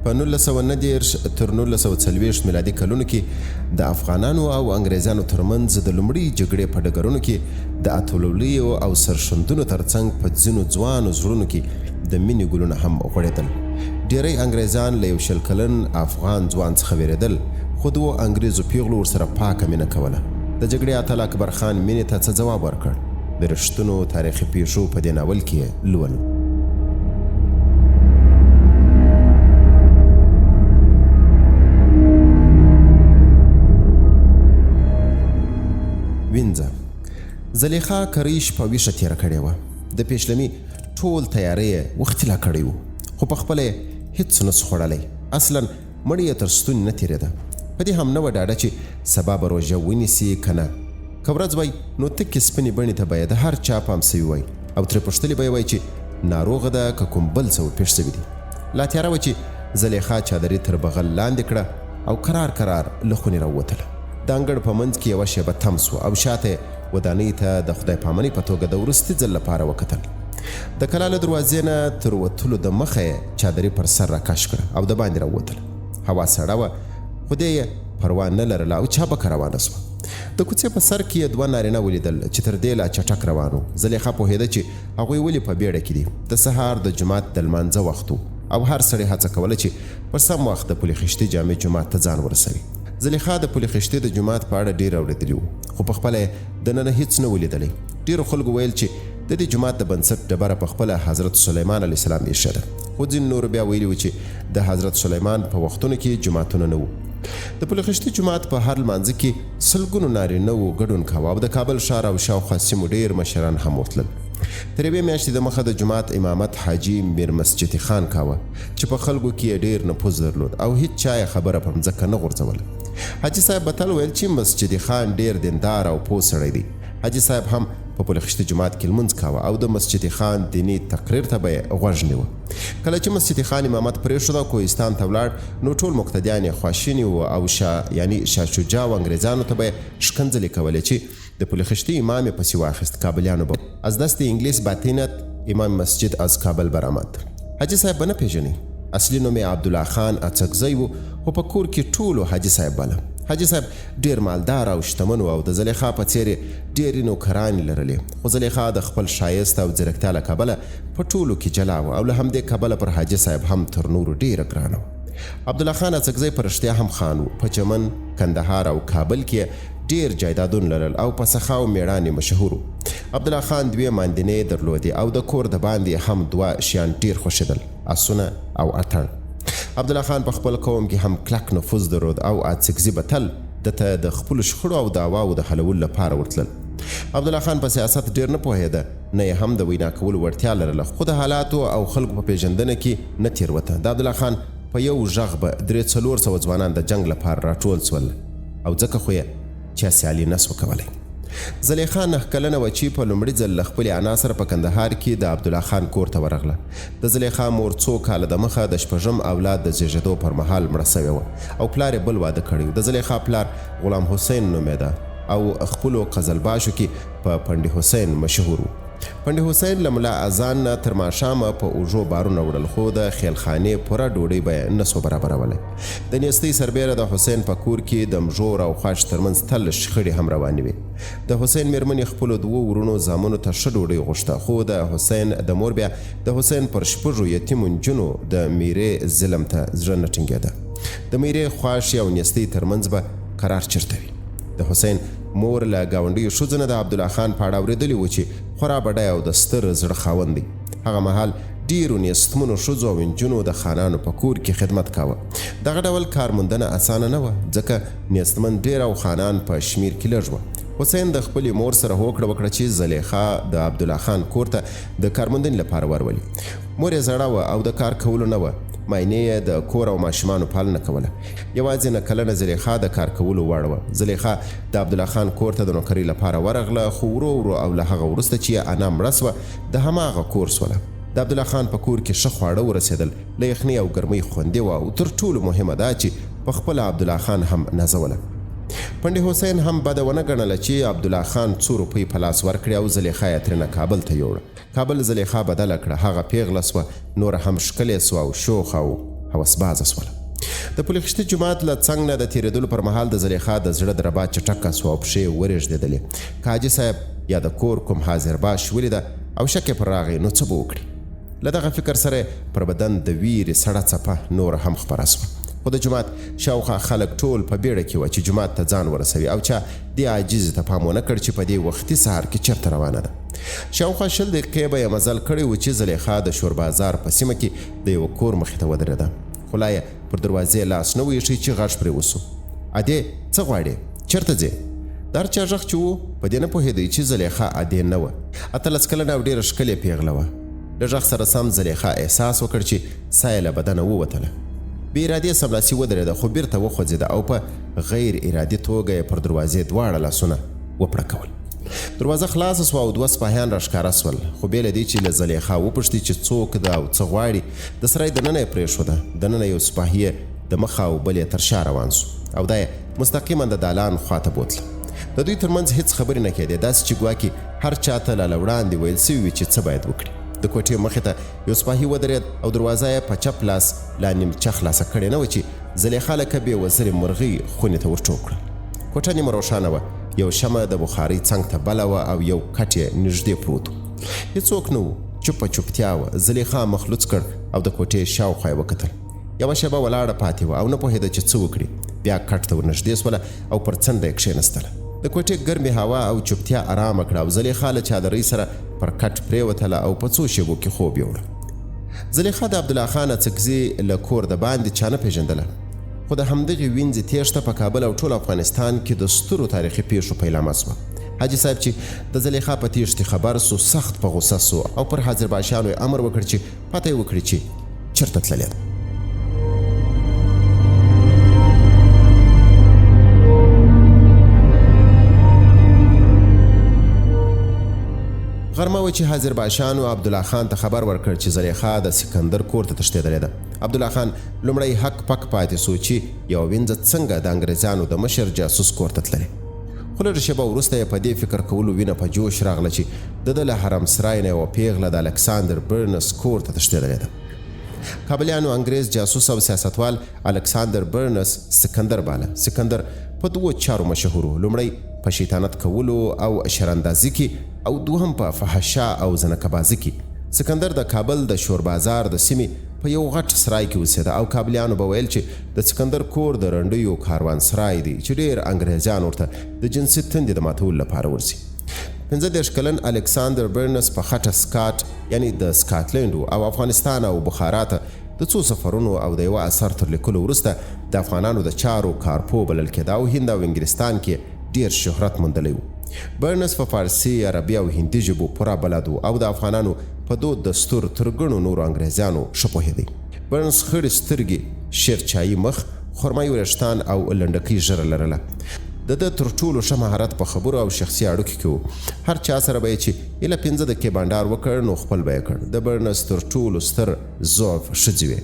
په 1919 تر 1940 میلادي کلونو کې د افغانانو او انګریزانو ترمنځ د لومړۍ جګړې په ډګرونو کې د اتلولیو او سرښندنو ترڅنګ په ځینو ځوانو زړونو کې د مینې ګلونه هم غوړېدل. ډېری انګریزان له یو شل کلن افغان ځوان څخه وېرېدل، خو دوو انګریزو پیغلو ورسره پاکه مینه کوله. د جګړې اتل اکبر خان مینې ته څه ځواب ورکړ؟ د رښتونو تاریخي پیښو په دې ناول کې لولو. وینځه زلیخا کریش په ویشه تیره کړې وه. د پیشلمي ټول تیاری یې وختي لا کړی و، خو په خپله یې هېڅ نس خوړلی. اصلا مړی یې تر ستوني نه تېرېده. په دې هم نه وه ډاډه چې سبا به روژه ونیسي که نه. که ورځ وای نو تکې سپینې بڼې ته به یې د هر چا پام سوي وای او ترې پوښتلي به یې وای چې ناروغه ده که کوم بل څه ورپېښ سوي دي. لا تیاره وه چې زلیخا چادري تر بغل لاندې کړه او کرار له خونې راووتله. د انګړ په منځ کې یوه شیبه تم سوه او شاته ودانۍ ته د خدای پامنۍ په توګه د وروستي ځل لپاره وکتل. د کلا له دروازې نه تر وتلو د مخه یې چادري پر سر راکش کړه او د باندې راووتله. هوا سړه وه، خو دې یې پروا نه لرله او چابکه روانه سوه. د کوڅې په سر کې یې دوه نارینه ولیدل چې تر دې لا چټک روان وو. زلیخا پوهېده چې هغوی ولې په بیړه کې دي. د سهار د جومات د لمانځه وخت و او هر سړی هڅه کوله چې په سم وخت د پولې خشتي جامع جومات ته ځان ورسوي. زلیخا د پولې خشتي د جومات په اړه ډېر اورېدلي وو، خو په خپله یې دننه هېڅ نه ولیدلی. ډېرو خلکو ویل چې د دې جومات د بنسټ ډبره په خپله حضرت سلیمان علیه السلام ایښې ده، خو ځینو نورو بیا ویلي وو چې د حضرت سلیمان په وختونو کې جوماتونه نه وو. د پولې خشتي جومات په هر لمانځه کې سلګونو نارینه‌وو ګډون کاوه او د کابل ښار او شاوخوا سیمو ډېر مشران هم ورتلل. تر یوې میاشتې د مخه د جومات امامت حاجي میر مسجد خان کاوه چې په خلکو کې یې ډېر نفوذ درلود او هیڅ چا یې خبره په مځکه نه غورځوله. حاجي صاحب به تل ویل چې مسجد خان ډېر دیندار او پوه سړی دی. حاجي صاحب هم په پولې خشتي جومات کې لمونځ کاوه او د مسجد خان دیني تقریر ته به یې غوږ نیوه. کله چې مسجد خان امامت پرېښود او کوهستان ته ولاړ نو ټول مقتدیان یې خواشیني وو او شاه شجاع او انګریزانو ته به یې ښکنځلې کولې چې د پولې خشتي امام یې پسې واخیست. کابلیانو به از دست انګلیس باطینت امام مسجد از کابل برآمد. حاجي صاحب به نه پېژني. اصلي نوم یې عبدالله خان اڅکزی و، خو په کور کې ټولو حاجي صاحب باله. حاجي صاحب ډېر مالدار او شتمن و او د زلیخا په څېر یې ډېرې نوکرانې لرلې، خو زلیخا د خپل ښایست او ځیرکتیا له کبله په ټولو کې جلا و او له همدې کبله پر حاجي صاحب هم تر نورو ډېره ګرانه وه. عبدالله خان اڅکزی په رښتیا هم خان و. په چمن، کندهار او کابل کې ډېر جایدادونه لرل او په سخا او میړانې مشهور و. عبدالله خان دوې ماندینې درلودې او د کور د باندې هم دوه شیان ډېر خوښېدل، اسونه او اتڼ. عبدالله خان په خپل قوم کې هم کلک نفوذ درلود او اڅکزي به تل دته د خپلو شخړو او دعواو د حلولو لپاره ورتلل. عبدالله خان په سیاست ډېر نه پوهېده، نه یې هم د وینا کولو وړتیا لرله، خو د حالاتو او خلکو په پیژندنه کې نه تېروته. د عبدالله خان په یو غږ به 300 ځوانان د جنگ لپاره راټول سول او ځکه خو یې چا سیالي نه سوه کولی. زلیخا 9 کلنه وه چې په لومړي ځل له خپلې انا سره په کندهار کې د عبدالله خان کور ته ورغله. د زلیخا مور څو کاله د مخه د شپږم اولاد د زیږېدو پر مهال مړه سوې وه او پلار یې بل واده کړی و. د زلیخا پلار غلام حسین نومېده او خپلو قزلباشو کې په پنډي حسین مشهور و. پنډي حسین له ملا اذان نه تر ماښامه په اوږو بارونه وړل، خو د خیلخانې پوره ډوډۍ به یې نه سو برابرولی. د نیستۍ سربیره د حسین په کور کې د مژور او خواش ترمنځ تل شخړې هم روانې وې. د حسین میرمنې خپلو 2 ورونو زامنو ته ښه ډوډۍ غوښته، خو د حسین د مور بیا د حسین پر 6 یتیمو نجونو د میرې ظلم ته زړه نه ټینګېده. د میرې خواش او نیستۍ ترمنځ به قرار چرته وي. د حسین مور له ګاونډیو ښځو نه د عبدالله خان په اړه اورېدلي و چې خورا بډای او د ستر زړه خاوند دی. هغه مهال ډېرو نیستمنو ښځو او نجونو د خانانو په کور کې خدمت کاوه. دغه ډول کارموندنه اسانه نه وه، ځکه نیستمن ډېر او خانان په شمیر کې لږ وه. حسین د خپلې مور سره هوکړه وکړه چې زلیخا د عبدالله خان کور ته د کارموندنې لپاره ورولي. مور یې زړه وه او د کار کولو نه وه. ماینې یې د کور او ماشومانو پالنه کوله. یوازې 9 کلنه زلیخا د کار کولو وړ وه. زلیخا د عبدالله خان کور ته د نوکرۍ لپاره ورغله، خو ورو ورو او له هغه وروسته چې انا مړه سوه د هماغه کور سوله. د عبدالله خان په کور کې ښه خواړه ورسېدل، له یخنۍ او ګرمۍ خوندي وه او تر ټولو مهمه دا چې په خپله عبدالله خان هم نازوله. پنډي حسین هم بده ونه ګڼله چې عبدالله خان 2 روپۍ په لاس ورکړي او زلیخا یې ترېنه کابل ته یوړه. کابل زلیخا بدله کړه، هغه پیغله سوه، نوره هم ښکلې سوه او شوخه او هوسبازه سوله. د پل خشتي جومات له څنګ نه د تېرېدلو پر مهال د زلیخا د زړه دربا چټکه سوه او پښې ورېږدېدلې. که حاجي صاحب یا د کور کوم حاضر باش ولیده او شک یې پر راغی نو څه به وکړي؟ له دغه فکر سره پر بدن د ویرې سړه څپه نوره هم خپره سوه. خو د جومات شاوخوا خلک ټول په بیړه کې وه چې جومات ته ځان ورسوي او چا دې عاجزې ته پام ونه کړ چې په دې وختي سهار کې چېرته روانه ده. شاوخوا 20 دقیقې به یې مزل کړی و چې زلیخا د شور بازار په سیمه کې د یوه کور مخې ته ودرېده. خو لا یې پر دروازې لاس نه و ایښی چې غږ پرې وسو. ادې څه غواړې؟ چېرته ځې؟ د هر چا غږ چې و په دې نه پوهېدی چې زلیخا ادې نه وه. 18 کلنه او ډېره ښکلې پیغله وه. له غږ سره سم زلیخا احساس وکړ چې ساه یې له بدنه ووتله. بې ارادې سملاسي ودرېده خو بیرته وخوځېده او په غیر ارادي توګه یې پر دروازې دواړه لاسونه وپړکول. دروازه خلاصه سوه او 2 سپاهیان راښکاره سول. خو بې له دې چې له زلیخا وپوښتي چې څوک ده او څه غواړي، د سرای دننه یې پرېښوده. دننه یو سپاهي د مخه او بل یې تر شا روان سو او دا یې مستقیما د دالان خواته بوتله. د دوی ترمنځ هیڅ خبرې نه کېدې، داسې چې ګواکې هر چاته له وړاندې ویل سوي وي چې څه باید وکړي. د کوټې مخې ته یو سپاهي ودرېد او دروازه یې په چپ لاس لا نیمچه خلاصه کړې نه وه چې زلیخا لکه بې وزرې مرغۍ خونې ته ورټوپ کړه. کوټه نیمه روښانه وه، یو شمع د بخارۍ څنګ ته بله وه او یو کټ یې نږدې پروت و. هېڅوک نه و، چوپه چوپتیا وه. زلیخا مخ لوڅ کړ او د کوټې شاوخوا یې وکتل. یوه شېبه ولاړه پاتې وه او نه پوهېده چې څه وکړي. بیا کټ ته ورنږدې سوله او پر څنډه یې کښېنستله. د کوټې ګرمې هوا او چوپتیا آرامه کړه او زلیخا له چادرۍ سره پر کټ پرېوتله او په څو شېبو کې خوب یوړه. زلیخا د عبدالله خان اڅکزي له کور د باندې چا نه پېژندله، خو د همدغې وینځې تېښته په کابل او ټول افغانستان کې د سترو تاریخي پیښو پیلامه سوه. حاجي صاحب چې د زلیخا په تېښتې خبر سو سخت په غوسه سو او پر حاضر باشانو یې امر وکړ چې پته یې وکړي چې چېرته تللې ده. غرمه و چې حاضر باشانو عبدالله خان ته خبر ورکړ چې زلیخا د سکندر کور ته تښتېدلې ده. عبدالله خان لومړی حق پک پاتې سو چې یو وینځه څنګه د انګریزانو د مشر جاسوس کور ته تللې. خو لږه شېبه وروسته یې په دې فکر کولو وینه په جوش راغله چې د ده له حرم سرای نه یوه پیغله د الکساندر برنس کور ته تښتېدلې ده. کابلیانو انګریز جاسوس او سیاستوال الکساندر برنس سکندر باله. سکندر په 2 چارو مشهور و، لومړی په شیطانت کولو او شراندازي کې او دوهم په فحشا او زنکبازي کې. سکندر د کابل د شور بازار د سیمې په یو غټ سرای کې اوسېده او کابلیانو به ویل چې د سکندر کور د رنډیو کاروان سرای دی چې ډېر انګریزان ورته د جنسي تندې د ماتولو لپاره ورځي. 15 کلن الکساندر برنس په خټه سکاټ یعنی د سکاټلند او افغانستان او بخارا ته د څو سفرونو او د یوه اثر تر لیکلو وروسته د افغانانو د چارو کارپو بلل کېده او هند او انګلستان کې ډېر شهرت موندلی و. برنس په فارسي، عربي او هندي ژبو پوره بلد و او د افغانانو په دود دستور تر ګڼو نورو انګریزانو ښه پوهېدی. برنس خړې سترګې، شیرچایي مخ، خرمایي وریښتان او لنډکۍ ژیره لرله. د ده تر ټولو ښه مهارت په خبرو او شخصي اړیکو کې و. هر چا سره به یې چې ایله 15 دقیقې بانډار وکړ نو خپل به یې کړ. د برنس تر ټولو ستر ضعف ښځې وې.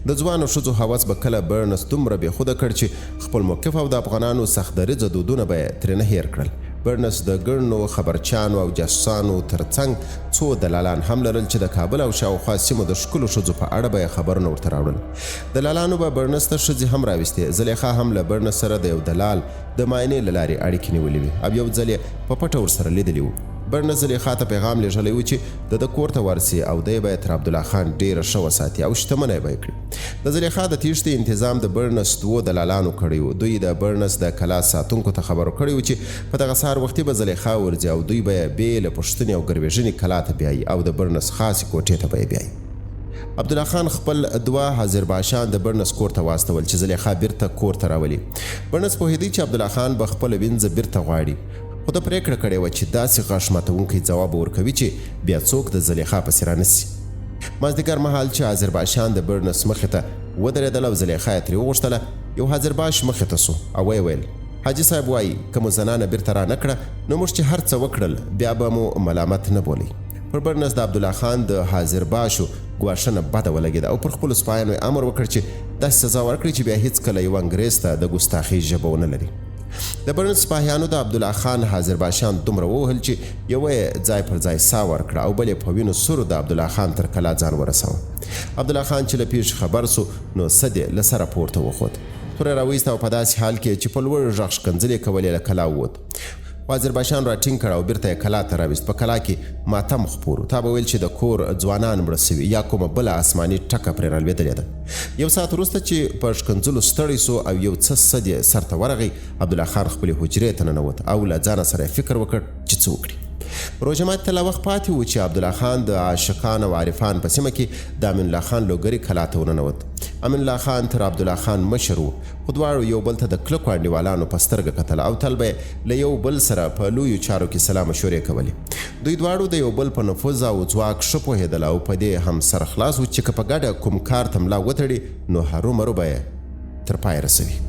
د ځوانو ښځو هوس به کله برنس دومره بېخوده کړ چې خپل موقف او د افغانانو سخت دریځه دودونه به یې ترېنه هېر کړل. برنس د ګڼو خبرچانو او جاسوسانو ترڅنګ څو دلالان هم لرل چې د کابل او شاوخوا سیمو د ښکلو ښځو په اړه به یې خبرونه ورته راوړل. دلالانو به برنس ته ښځې هم راوستې. زلیخا هم له برنس سره د یو دلال د معاینې له لارې اړیکې نیولې وې او یو ځل یې په پټه ورسره لیدلي وو. برنس زلیخا ته پیغام لیږلی و چې د ده کور ته ورسي او دی به یې تر عبدالله خان ډېره ښه وساتي او شتمنه به یې کړي. د زلیخا د تېښتې انتظام د برنس 2 دلالانو کړی و. دوی د برنس د کلا ساتونکو ته خبر کړی و چې په دغه سهار وختي به زلیخا ورځي او دوی به یې بې له پوښتنې او ګروېږنې کلا ته بیایي او د برنس خاصې کوټې ته به یې بیایي. عبدالله خان خپل 2 حاضر باشان د برنس کور ته واستول چې زلیخا بیرته کور ته راولي. برنس پوهېدی چې عبدالله خان به خپله وینځه بیرته غواړي، خو د پرېکړه کړې وه چې داسې غږ ماتونکی ځواب ورکوي چې بیا څوک د زلیخا پسې رانسي. مازدیګر مهال چې حاضر باشان د برنس مخې ته ودرېدل او زلیخا یې ترې وغوښتله، یو حاضر باش مخې ته سو او ویې ویل حاجي صاحب وایي که مو زنانه بیرته را نه کړه نو موږ چې هر څه وکړل بیا به مو ملامت نه بولئ. پر برنس د عبدالله خان د حاضر باشو ګواښنه بده ولګېده او پر خپلو سپایانو یې امر وکړ چې داسې سزا ورکړي چې بیا هېڅکله یو انګریز ته د ګستاخۍ ژبه ونه لري. د برنس سپاهیانو د عبدالله خان حاضر باشان دومره ووهل چې یوه یې ځای پر ځای ساه ورکړه او بل یې په وینو سرو د عبدالله خان تر کلا ځان ورساوه. عبدالله خان چې له پیښې خبر سو نو سد یې له سره پورته وخوت. توره راویسته او په داسې حال کې چې په لوړ غږ ښکنځلې کولې له کلا ووت. وزیر باشان را ټینګ کړ او بیرته یې کلا ته راویست. په کلا کې ماتم خپور و. تا به ویل چې د کور ځوانان مړه سوي یا کومه بله آسماني ټکه پرې رالوېدلې ده. یو ساعت وروسته چې په ښکنځلو ستړی سو او یو څه سد یې سر ته ورغی، عبدالله خان خپلې حجرې ته ننوت او له ځانه سره فکر وکړ چې څه وکړي. روژه ماتي ته لا وخت پاتې و چې عبدالله خان د عاشقان او عارفان په سیمه کې د امان الله خان لوګري کلا ته ورننوت. امان الله خان تر عبدالله خان مشر و، خو دواړو یو بل ته د کلکو انډیوالانو په سترګه کتل او تل به له یو بل سره په لویو چارو کې سلا مشورې کولې. دوی دواړو د یو بل په نفوذ او ځواک ښه پوهېدل او په دې هم سره خلاص و چې که په ګډه کوم کار ته ملا وتړي نو هرومرو به یې تر پایه رسوي.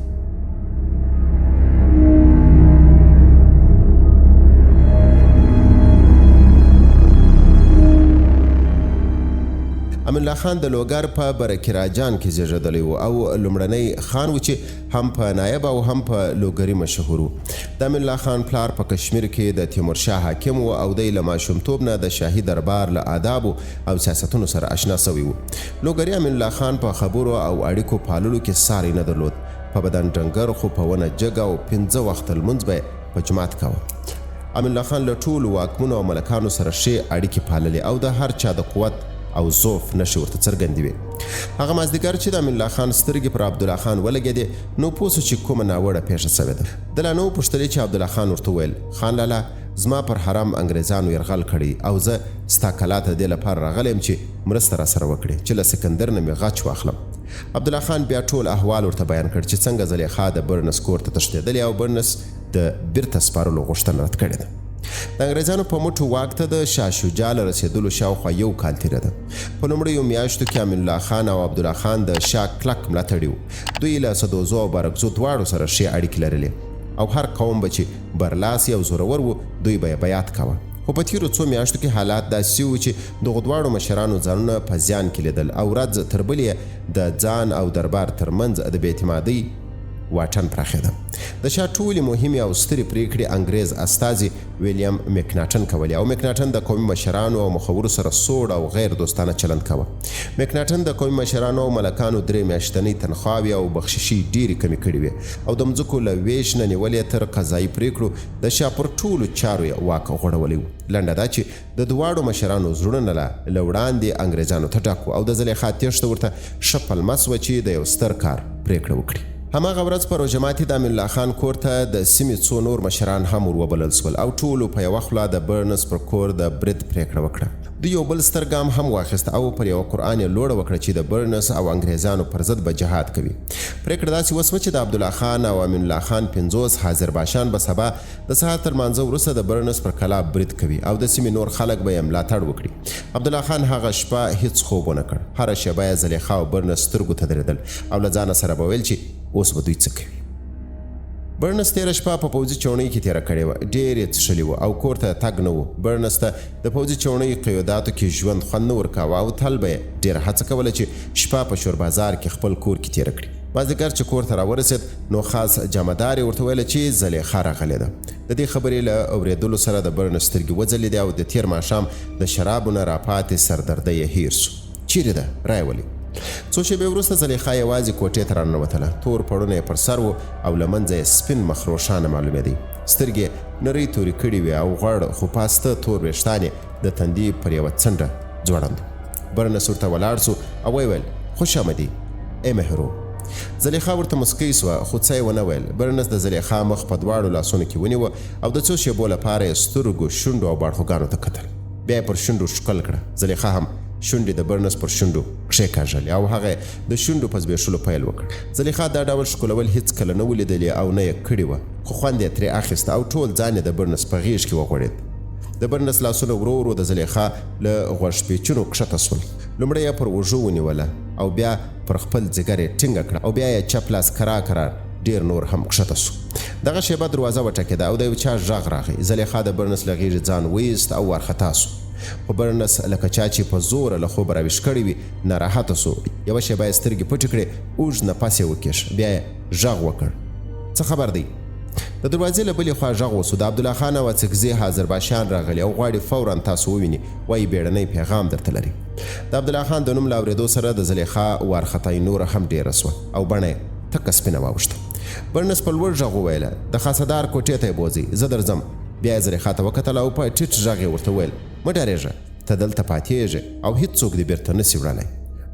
امان الله خان د لوګر په برکراجان کې زیږېدلی و او لومړنی خان و چې هم په نایب او هم په لوګري مشهور و. د امان الله خان پلار په کشمیر کې د تیمورشاه حاکم و او دی له ماشومتوب نه د شاهي دربار له آدابو او سیاستونو سره اشنا سوی و. لوګري امان الله خان په خبرو او اړیکو پاللو کې ساری نه درلود. په بدن ډنګر خو په ونه جګ او 15 وخت لمونځ به په جماعت کاوه. امان الله خان له ټولو واکمنو او ملکانو سره ښې اړیکې پاللې او د هر چا د قوت او ضعف نښې ورته څرګندې وې. هغه مازدیګر چې د امان الله خان سترګې پر عبدالله خان ولګېدې نو پوه سو چې کومه ناوړه پیښه سوې ده. د لا نو پوښتلې چې عبدالله خان ورته وویل خان لالا زما پر حرم انګریزانو یرغل کړی او زه ستا کلا ته دې لپاره راغلی یم چې مرسته را سره وکړې چې له سکندر نه مې غچ واخلم. عبدالله خان بیا ټول احوال ورته بیان کړ چې څنګه زلیخا د برنس کور ته تښتېدلې او برنس د بیرته سپارلو غوښتنه رد کړې ده. د انګریزانو په مټو واک ته د شاه شجاع له رسېدلو شاوخوا یو کال تېره ده. په لومړیو میاشتو کې امان الله خان او عبدالله خان د شاه کلک ملاتړي وو. دوی له سدوزو او بارکزو دواړو سره ښې اړیکې لرلې او هر قوم به چې برلاسی او زورور و دوی به یې بیعت کاوه. خو په تېرو څو میاشتو کې حالات داسې وو چې دغو دواړو مشرانو ځانونه په زیان کې لیدل او ورځ تر بلې د ځان او دربار ترمنځ د بې اعتمادۍ واټن پراخېده. د شاه ټولې مهمې او سترې پریکړې انګریز استازي ویلیام مکناټن کولې او مکناټن د قومي مشرانو او مخورو سره سوړ او غیر دوستانه چلند کاوه. مکناټن د قومي مشرانو او ملکانو 3 میاشتنۍ تنخواوې او بخششي ډېرې کمې کړې وې او د مځکو له ویش نه نیولې تر قضایي پریکړو د شاه پر ټولو چارو یې واک غوړولی و. لنډه دا چې د دواړو مشرانو زړونه له وړاندې انګریزانو ته ډک و او د زلیخا تېښته ورته ښه پلمس وه چې د یو ستر کار پریکړه وکړي. هماغه ورځ په روژه ماتي د امان الله خان کور ته د سیمې څو نور مشران هم ور وبلل سول او ټولو په یوه خوله د برنس پر کور د برید پریکړه وکړه. دوی یو بل ستر ګام هم واخیست او پر یوه قرآن یې لوړه وکړه چې د برنس او انګریزانو پر ضد به جهاد کوي. پریکړه داسې وسوه چې د عبدالله خان او امان الله خان 50 حاضر باشان به سبا د سهار تر مانځه وروسته د برنس پر کلا برید کوي او د سیمې نور خلک به یې ملاتړ وکړي. عبدالله خان هغه شپه هیڅ خوب ونه کړ. هره شیبه یې زلیخا او برنس سترګو ته درېدل او له ځانه سره به ویل چې اوس به دوی څه کوي. برنس تیره شپه په پوځي چوڼۍ کې تیره کړې وه. ډېر یې څښلي وو او کور ته تګ نه و. برنس ته د پوځي چوڼۍ قیوداتو کې ژوند خوند نه ورکاوه او تل به یې ډېره هڅه کوله چې شپه په شور بازار کې خپل کور کې تیره کړي. مازدیګر چې کور ته راورسېد نو خاص جامهدار یې ورته ویله چې زلیخا راغلې ده. د دې خبرې له اورېدلو سره د برنس سترګې وځلېدې او د تېر ماښام د شرابو نه راپاتې سردردۍ یې هیر سو. چیرې ده رایې ولې؟ څو شېبې وروسته زلیخا یوازې کوټې ته راننوتله. تور پړونه یې پر سر و او له منځه یې سپین مخ روښانه معلومېدی. سترګې نرۍ تورې کړې وې او غوړ خو پاسته تور ویښتان یې د تندي پر یوه څنډه ځوړند. برنس ورته ولاړ سو او ویل خوش آمدي ای مهرو. زلیخا ورته مسکی سوه خو څه یې ونه ویل. برنس د زلیخا مخ په دواړو لاسونو کې ونیوه او د څو شېبو لپاره یې سترګو شونډو او باړخوګانو ته کتل. بیا یې پر شونډو ښکل کړه. زلیخا هم شونډې د برنس پر شونډو کښېکاږلې او هغه د شونډو په زبېښلو پیل وکړ. زلیخا دا ډول ښکلول هیڅ کله نه ولیدلې او نه یې کړې وه خو خوند یې ترې اخیسته او ټول ځان یې د برنس په غېږ کې وغوړېد. د برنس لاسونه ورو ورو د زلیخا له غوږپېچونو کښته سول. لومړی یې پر اوږو ونیوله او بیا پر خپل ځګر یې ټینګه کړه او بیا یې چپ لاس کرار ډېر نور هم کښته سو. دغه شېبه دروازه وټکېده او د یو چا غږ راغی. زلیخا د برنس له غېږې ځان ویست او وارخطا سو. خو برنس لکه چا چې په زوره له خوبه راویښ کړی وي ناراحته سو. یوه شېبه یې سترګې پټې کړې، اوږد نفس یې وکیښ، بیا یې غږ وکړ څه خبر دی؟ د دروازې له بلې خوا غږ وسو. د عبدالله خان او اڅکزي حاضر باشان راغلي او غواړي فوراً تاسو وویني، وایي بیړنی پیغام درته لري. د عبدالله خان د نوم له اورېدو سره د زلیخا وارخطایي نوره هم ډېره سوه او بڼه یې تکه سپینه واوښته. برنس په لوړ غږ وویله د خاصدار کوټې ته یې بوځئ، زه درځم. بیا یې زلیخا ته وکتل او په ټیټ غږ یې ورته وویل مه ډارېږه، ته دلته پاتېږې او هېڅوک دې بیرته نسي وړلی.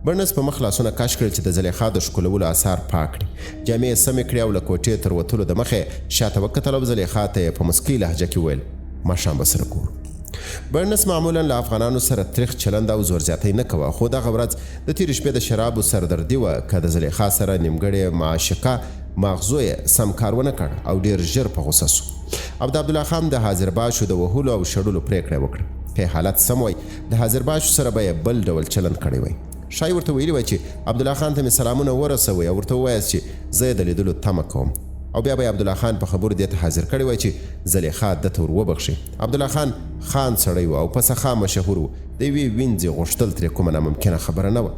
برنس په مخ لاسونه کش کړل چې د زلیخا د ښکلولو اثار پاک کړي. جامې یې سمې کړې او له کوټې تر وتلو د مخې شاته وکتل او زلیخا ته یې په مسکۍ لهجه کې وویل ماښام به سره ګورو. برنس معمولا له افغانانو سره تریخ چلند او زور زیاتی نه کوه، خو دغه ورځ د تېرې شپې د شرابو سردردي وه که د زلیخا سره نیمګړې معاشقه ماغزو یې سم کار ونه کړ او ډېر ژر په غوسه سو او د عبدالله خان د حاضر باشو د وهلو او شړلو پرېکړه یې وکړه. که حالت سم وای د حاضر باشو سره به یې بل ډول چلند کړی وای. شای ورته ویلي وای چې عبدالله خان ته مې سلامونه ورسوئ او ورته ووایاست چې زه یې د لیدلو تمه کوم، او بیا به عبدالله خان په خبرو دې ته حاضر کړی وای چې زلیخا ده ته ور وبخښي. عبدالله خان خان سړی و او په سخا مشهور و، د یوې وینځې غوښتل ترې کومه ناممکنه خبره نه وه،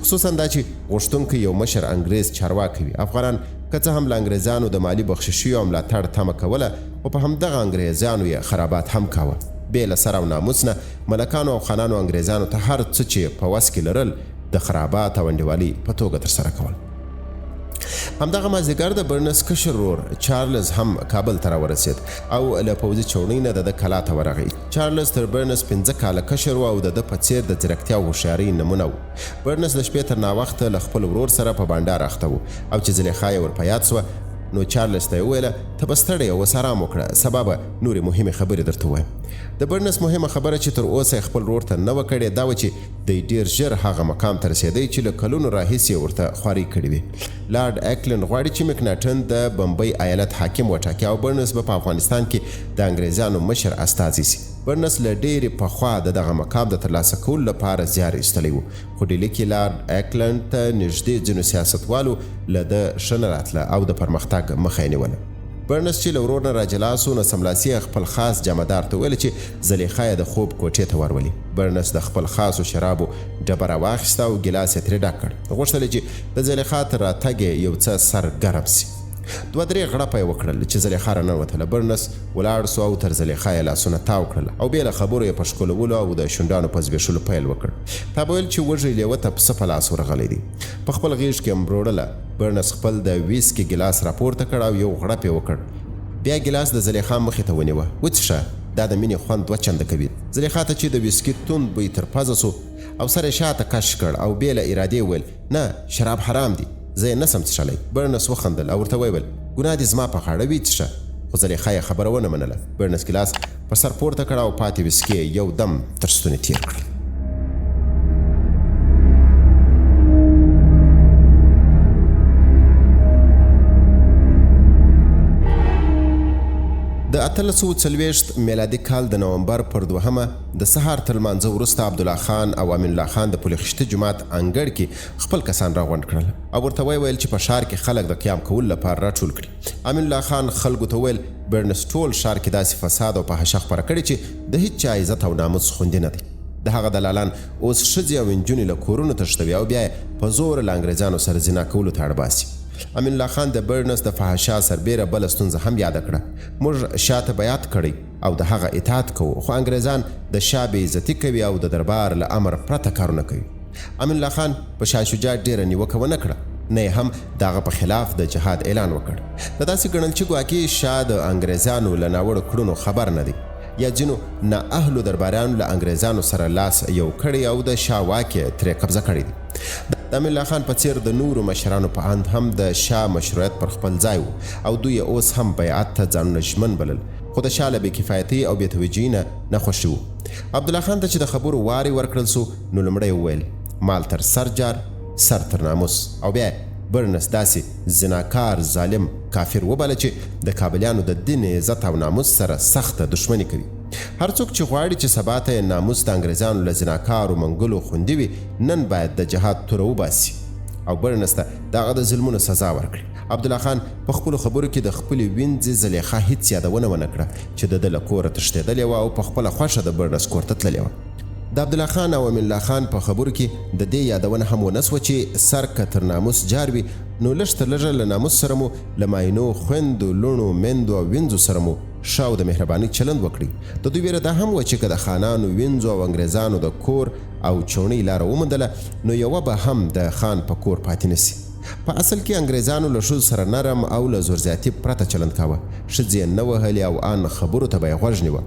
خصوصا دا چې غوښتونکی یو مشر انګریز چارواکی وي. افغانان که څه هم له انګریزانو د مالي بخششیو او ملاتړ تمه کوله، خو په همدغه انګریزانو یې خرابات هم کاوه. بې له سر او ناموس نه ملکانو او خانانو انګریزانو ته هر څه چې په وس کې لرل د خرابات او انډیوالي په توګه ترسره کول. همدغه مازدیګر د برنس کشر ورور چارلز هم کابل ته راورسېد او له پوځي چوڼۍ نه د ده کلا ته ورغی. چارلز تر برنس 15 کاله کشر و او د ده په څېر د ځیرکتیا او هوښیارۍ نمونه و. برنس د شپې تر ناوخته له خپل ورور سره په بانډار اخته و او چې زلیخا یې ور په یاد سوه نو چارلز ته یې وویله ته به ستړی اوس ارام وکړه، سبا به نورې مهمې خبرې درته ووایم. د برنس مهمه خبره چې تر اوسه خپل ورور ته نه وه کړې دا و چې دی ډېر ژر هغه مقام ته رسېدی چې له کلونو راهیسې ورته خوارۍ کړې وې. لارډ اکلن غواړي چې مکناټن د بمبۍ ایالت حاکم وټاکي او برنس به په افغانستان کې د انګریزانو مشر استازی سي. برنس له ډېرې پخوا د دغه مقام د ترلاسه کولو لپاره زیار ایستلی و، خو ډیلي کې لارډ اکلن ته نږدې ځینو سیاستوالو له ده ښه نه راتله او د پرمختګ مخه یې نیوله. برنس چې له ورور نه راجلا سو نو سملاسي خپل خاص جامدار ته ویل چې زلیخا یې د خوب کوټې ته ورولي. برنس د خپل خاصو شرابو ډبه راواخیسته او ګیلاس یې ترې ډک کړ. غوښتل چې د زلیخا تر راتګ یو څه سر ګرم سي. 2-3 غړپه یې وکړل چې زلیخا راننوتله. برنس ولاړ سو او تر زلیخا یې لاسونه تاو کړل او بیا له خبرو یې په ښکلولو او د شونډانو په زبېښلو پیل وکړ. تا به ویل چې وږی لیوه ته پسه په لاس ورغلی دی. په خپل غېږ کې مبروړله. برنس خپل د ویسکي ګیلاس راپورته کړ او یو غړپ یې وکړ. بیا ګیلاس د زلیخا مخې ته ونیوه. وڅښه، دا د مینې خوند 2 چنده کوي. زلیخا ته چې د ویسکي توند بوی تر پزه سو او سر یې شاته کش کړ او بې له ارادې ویل نه شراب حرام دي، زه یې نسم څښلی. برنس وخندل او ورته ویل ګناه دې زما په غاړه وي څښه. خو زلیخا یې خبره ونه منله. برنس ګیلاس په سر پورته کړ او پاتې ویسکي یو دم تر ستوني تیر کړل. د 1840 میلادي کال د نومبر پر 2 د سهار تر لمانځه وروسته عبدالله خان او امین الله خان د پلخشته جومات انګړ کې خپل کسان راغونډ کړل او ورته ویل چې په ښار کې خلک د قیام کولو لپاره راټول کړي. امین الله خان خلکو ته ویل برنس ټول ښار کې داسې فساد او فحشه خپره کړې چې د هیڅ چا عزت او ناموس خوندي نه دی. د هغه دلالان اوس ښځې او نجونې له کورونو تښتوي او بیا یې په زور له انګریزانو سره زنا کولو ته اړ باسي. امین الله خان د برنس د فحشا سربیره بله ستونزه هم یاده کړه. موږ شاته بیعت کړی او د هغه اطاعت کوو، خو انګریزان د شاه بې عزتي کوي او د دربار له امر پرته کارونه کوي. امین الله خان په شاه شجاع ډېره نیوکه ونه کړه، نه یې هم د هغه په خلاف د جهاد اعلان وکړ. د داسې ګڼل چې ګواکې شاه د انګریزانو له ناوړو کړنو خبر نه دی یا ځینو نااهلو درباریانو له انګریزانو سره لاس یو کړی او د شاه واک یې ترې قبضه کړی دی. د امین الله خان په څېر د نورو مشرانو په اند هم د شاه مشروعیت پر خپل ځای و او دوی اوس هم بیعت ته ځانونه ژمن بلل، خو د شاه له بې کفایتۍ او بې توجهۍ نه خوښي وو. عبدالله خان ته چې د خبرو واری ورکړل سو نو لومړی وویل مال تر سر جار سر تر ناموس، او بیا برنس داسې زناکار ظالم کافر وباله چې د کابلیانو د دین عزت او ناموس سره سخته دښمني کوي. هر څوک چې غواړي چې سبا ته ناموس د انګریزانو له زناکارو منګلو خوندي وي نن باید د جهاد توره وباسي او برنس ته د هغه د ظلمونو سزا ورکړي. عبدالله خان په خپلو خبرو کې د خپلې وینځې زلیخا هیڅ یادونه ونه کړه چې د ده له کوره تښتېدلې وه او په خپله خوښه د برنس کور ته تللې وه. د عبدالله خان او امین الله خان په خبرو کې د دې یادونه هم ونه سوه چې سر که تر ناموس جار وي نو لږ تر لږه له ناموس سره مو له ماینو خویندو لوڼو میندو او وینځو سره مو ښه او د مهرباني چلند وکړي. د دوی ویره دا هم وه چې که د خانانو وینځو او انګریزانو د کور او چونۍ لاره وموندله نو یوه به هم د خان په کور پاتې نسي. په اصل کې انګریزانو له ښځو سره نرم او له زورزیاتي پرته چلند کاوه. ښځې یې نه وهلې او ان خبرو ته به یې غوږ نیوه.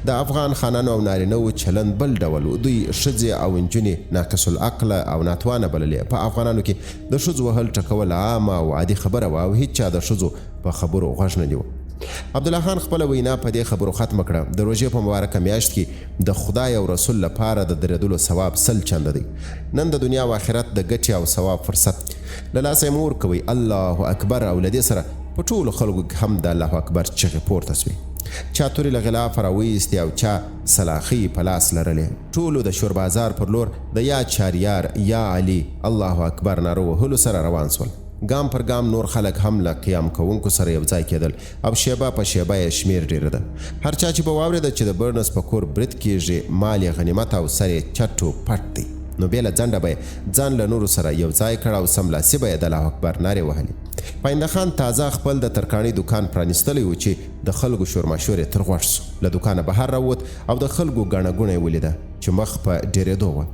د افغان خانانو او نارینهو چلند بل ډول و. دوی ښځې او نجونې ناقص العقله او ناتوانه بللې. په افغانانو کې د ښځو وهل ټکول عامه او عادي خبره وه او هیچا د ښځو په خبرو غوږ نه نیوه. عبدالله خان خپله وینا په دې خبرو ختمه کړه. د روژې په مبارکه میاشت کې د خدای او رسول لپاره د درېدلو ثواب 100 چنده دی. نن د دنیا او آخرت د ګټې او ثواب فرصت له لاسه یې مور کوي. الله اکبر او له دې سره په ټولو خلکو هم د الله اکبر چغې پورته سوې. چا تورې له غلاف راویستې او چا سلاخي په لاس لرلې. ټولو د شور بازار پر لور د یا چاریار یا علي الله اکبر نارو وهلو سره روان سول. ګام پر ګام نور خلک هم له قیام کوونکو سره یو ځای کېدل او شیبه په شیبه یې شمیر ډېره ده. هر چا چې به واورېده چې د برنس په کور برید کېږي مال یې غنیمت او سر یې چټ و پټ دی نو بې له ځنډه به یې ځان له نورو سره یو ځای کړ او سملاسي به یې د الله اکبر نارې وهلې. پاینده خان تازه خپل د ترکاڼي دوکان پرانیستلی و چې د خلکو شورماشور یې تر غوږ سو. له دوکانه بهر راووت او د خلکو ګڼه ګوڼه یې ولیده چې مخ په ډېرېدو وه.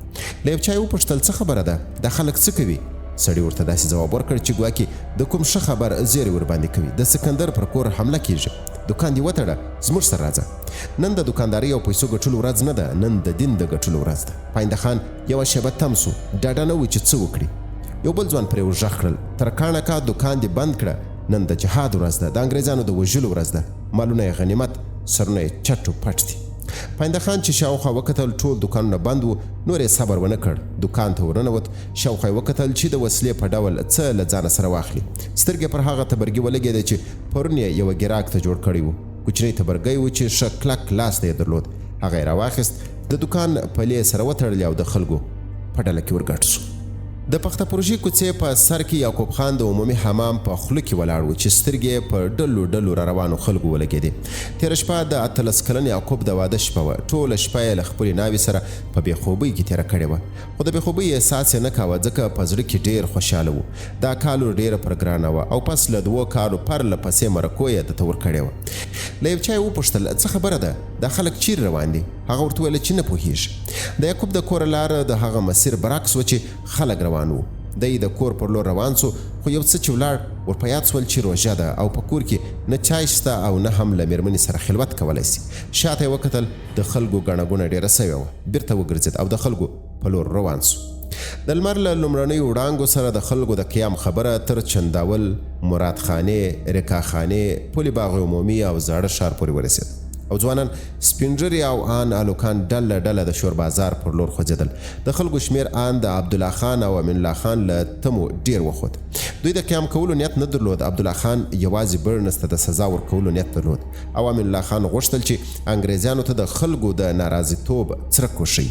له یو چا یې وپوښتل څه خبره ده؟ دا خلک څه کوي؟ سړي ورته داسې ځواب ورکړ چې ګواکې د کوم ښه خبر زیری ورباندې کوي. د سکندر پر کور حمله کېږي. دوکان دې وتړه، زموږ سره راځه. نن د دوکاندارۍ او پیسو ګټلو ورځ نه ده، نن د دین د ګټلو ورځ ده. پاینده خان یوه شیبه تم سو، ډاډه نه و چې څه وکړي. یو بل ځوان پرې ورغږ کړل، ترکاڼه کا دوکان دې بند کړه، نن د جهاد ورځ ده، د انګریزانو د وژلو ورځ ده. مالونه یې غنیمت، سرونه یې چټ و پټ دي. پاینده خان چې شاوخوا وکتل ټول دوکانونه بند وو، نور یې صبر ونه کړ. دوکان ته ورننوت، شاوخوا یې وکتل چې د وسلې په ډول څه له ځانه سره واخلي. سترګې پر هغه تبرګي ولګېده چې پرون یې یوه ګراک ته جوړ کړی و. کوچنی تبرګی و چې ښه کلک لاس ته یې درلود. هغه یې راواخیست، د دوکان پلې سره وتړلې او د خلکو په ډله کې ورګډ سو. د پخته پروژې کوڅې په سر کې یعقوب خان د عمومي حمام په خوله کې ولاړ و چې سترګې په ډلو ډلو را روانو خلکو ولګېدې. تېره شپه د 18 کلن یعقوب د واده شپه وه. ټوله شپه یې له خپلې ناوې سره په بېخوبۍ کې تېره کړې وه، خو د بېخوبۍ احساس یې نه کاوه ځکه په زړه کې ډېر خوشحاله و. دا کالو ډېره پرګرانه وه او پس له 2 کالو پرله پسې مرکو یې دته ورکړې وه. له یو چا یې وپوښتل څه خبره ده، دا خلک چیرې روان دي؟ هغه ورته ویله چې نه پوهېږي. د یعقوب د کوره لاره د هغه مسیر برعکس و چې خلک روان وو. دی د کور پر لور روان سو، خو یو څه چې ولاړ ور په یاد سول چې روژه ده او په کور کې نه چای شته او نه هم له مېرمنې سره خلوت کولی سي. شاته یې وکتل، د خلکو ګڼه ګوڼه ډېره سوې وه. بیرته وګرځېد او د خلکو په لور روان سو. د لمر له لومړنیو وړانګو سره د خلکو د قیام خبره تر چنداول، مرادخانې، رکاخانې، پل باغ عمومي او زاړه ښار پورې ورسېد او ځوانان سپینږیري او ان الوکان ډله ډله د شور بازار پر لور خوځېدل. د خلکو شمیر ان د عبدالله خان او امین الله خان له تمو ډېر وخوت. دوی د قیام کولو نیت نه درلود. عبدالله خان یوازې برنس ته د سزا ورکولو نیت درلود او امین الله خان غوښتل چې انګریزانو ته د خلکو د ناراضیتوب څرک وښیي.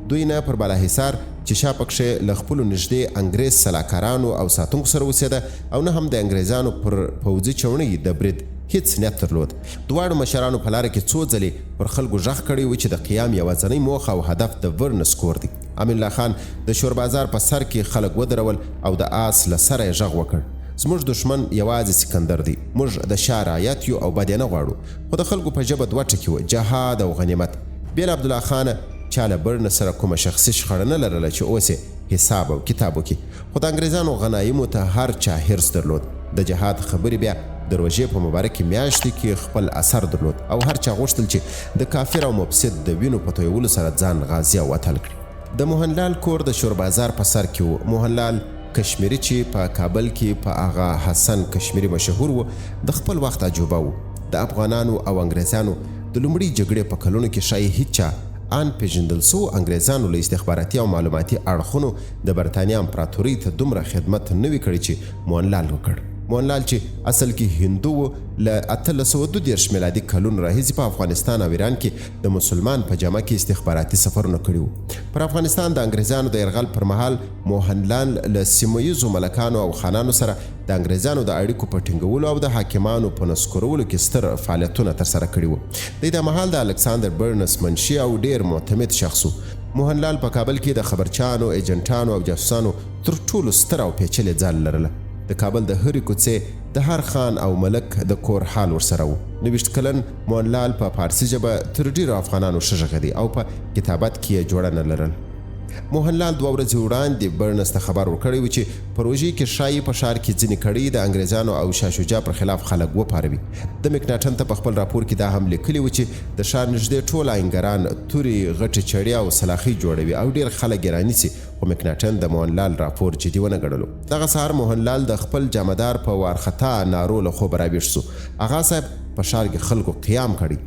دوی نه پر بالاحصار چې شا پکښې له خپلو نږدې انګریز سلاکارانو او ساتونکو سره اوسېده او نه هم د انګریزانو پر پوځي چوڼۍ د برید هیڅ نیت درلود. دواړو مشرانو په لاره کې څو ځلې پر خلکو غږ کړی و چې د قیام یوازینۍ موخه او هدف د برنس کور دی. امین الله خان د شور بازار په سر کې خلک ودرول او د آس له سره یې غږ وکړ، زموږ دشمن یوازې سکندر دی، موږ د شاه رعیت یو او بد یې نه غواړو. خو د خلکو په ژبه 2 ټکي و، جهاد او غنیمت. بې له عبدالله خانه چا له برنس سره کومه شخصي شخړه نه لرله چې اوس یې حساب او کتاب وکړي. خو د انګریزانو غنایمو ته هر چا حرص درلود. د جهاد خبرې بیا د روژې په مبارکې میاشتې کې خپل اثر درلود او هر چا غوښتل چې د کافر او مفسد د وینو په تویولو سره ځان غازي او اتل کړي. د موهنلال کور د شور بازار په سر کې و. موهنلال کشمیری چې په کابل کې په آغا حسن کشمیری مشهور و، د خپل وخت عجوبه و. د افغانانو او انګریزانو د لومړۍ جګړې په کلونو کې شایي هیچ چا ان پیژندل سو انګریزانو له استخباراتي او معلوماتي اړخونو د برتانیا امپراتورۍ ته دومره خدمت نه وي کړی چې موهنلال وکړ. موهنلال چې اصل کې هندو و، له 1832 میلادي کلونو راهیسې په افغانستان او ایران کې د مسلمان په جامه کې استخباراتي سفرونه کړي وو. پر افغانستان د انګریزانو د یرغل پر مهال موهنلال له سیمهییزو ملکانو او خانانو سره د انګریزانو د اړیکو په ټینګولو او د حاکمانو په نسکورولو کې ستر فعالیتونه ترسره کړي وو. د دې مهال د الکساندر برنس منشي او ډېر معتمد شخص و. موهنلال په کابل کې د خبرچانو، ایجنټانو او جاسوسانو تر ټولو ستر او پیچلې ځال لرله. د کابل د هرې کوڅې د هر خان او ملک د کور حال ورسره و. 29 کلن موهنلال په فارسي ژبه تر ډیرو افغانانو ښه غږېدی او په کتابت کې یې جوړه نه لرل. موهنلال 2 ورځې وړاندې برنس ته خبر ورکړی و چې پروژې کې ښایي په ښار کې ځینې کړۍ د انګریزانو او شاه شجاع پر خلاف خلک وپاروي. د مکناټن ته په خپل راپور کې دا هم لیکلي و چې د ښار نږدې ټول آهنګران تورې غټې چړې او سلاخۍ جوړوي او ډیر خلک یې رانیسي، خو مکناټن د موهنلال راپور جدي ونه ګڼلو. دغه سهار موهنلال د خپل جامدار په وارخطا نارو له خوبه راویښ سو. اغا صاحب په ښار کې خلکو قیام کړی،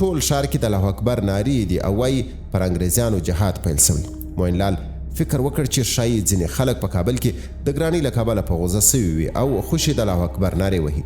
ټول ښار کې د الله اکبر نارې دي او وایي پر انګریزانو جهاد پیل شوی. موهنلال فکر وکړ چې شاید ځینې خلک په کابل کې د ګرانۍ له کبله په غوزه سوي وي او خوشي د الله اکبر نارې وهي.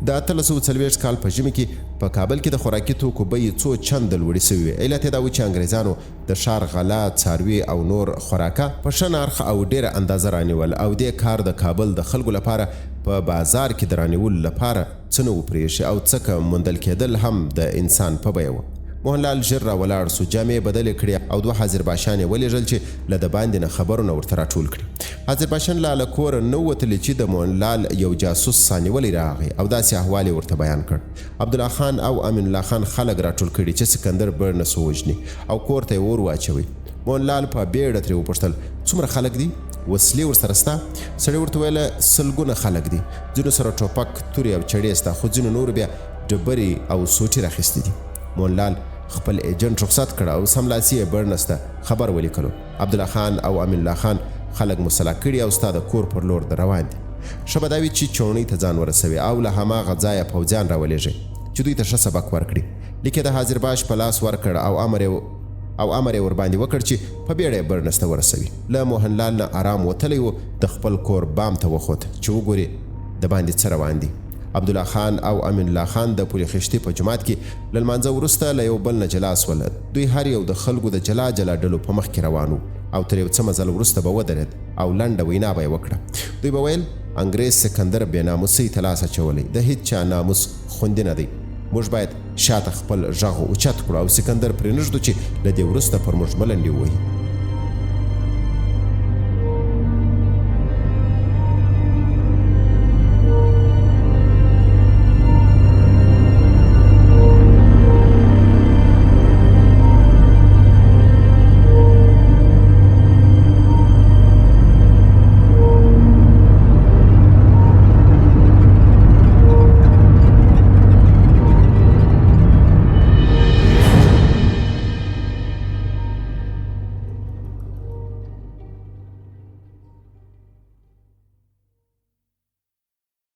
د 1840 کال په ژمي کې په کابل کې د خوراکي توکو بیې څو چنده لوړې سوي وي. علت یې دا و چې انګریزانو د ښار غله، څاروي او نور خوراکه په ښه نرخ او ډیره اندازه رانیول او دې کار د کابل د خلکو لپاره په بازار کې د رانیولو لپاره څه نه و پرېښي او څه موندل کېدل هم د انسان په بیه و. موهنلال ژر را ولاړ سو، جامې بدلې کړې او 2 حاضر باشان یې ولېږل چې له د باندې نه خبرونه ورته راټول کړي. حاضر باشان لا له کوره نه وتلي چې د موهنلال یو جاسوس سانیولی راغی او داسې احوال یې ورته بیان کړ. عبدالله خان او امین الله خان خلک راټول کړي چې سکندر برنس ووژني او کور ته یې اور واچوي. موهنلال په بیړه ترې وپوښتل څومره خلک دي؟ وسلې ورسره سته؟ سړی ورته ویله 100 خلک دي، ځینو سره ټوپک، تورې او چړې سته، خو ځینو نور بیا ډبرې او سوټي راخیستې دي. موهنلال خپل ایجنټ رخصت کړ او سملاسي یې برنس ته خبر ولیکلو. عبدالله خان او امین الله خان خلک مسلح کړي او ستا د کور پر لور د روان دي. ښه به دا وي چې چوڼۍ ته ځان ورسوي او له هماغه ځایه پوځیان راولېږي چې دوی ته ښه سبق ورکړي. لیک یې د حاضر باش په لاس ورکړ او امر یې ورباندې وکړ چې په بیړه یې برنس ته ورسوي. له موهنلال نه آرام وتلی و، د خپل کور بام ته وخوت چې وګوري د باندې څه روان دي. عبدالله خان او امین الله خان د پولې خشتي په جماعت کې له لمانځه وروسته له یو بل نه جلا سول. دوی هر یو د خلکو د جلا جلا ډلو په مخ کې روان او تر یو څه مزل وروسته به ودرېد او لنډه وینا به یې وکړه. دوی به ویل انګریز سکندر بې ناموسۍ ته لاس اچولی، د هیڅ چا ناموس خوندي نه دی. موږ باید شاته خپل غږ اوچت کړو او سکندر پرې نږدو چې له دې وروسته پر موږ ملنډې ووهي.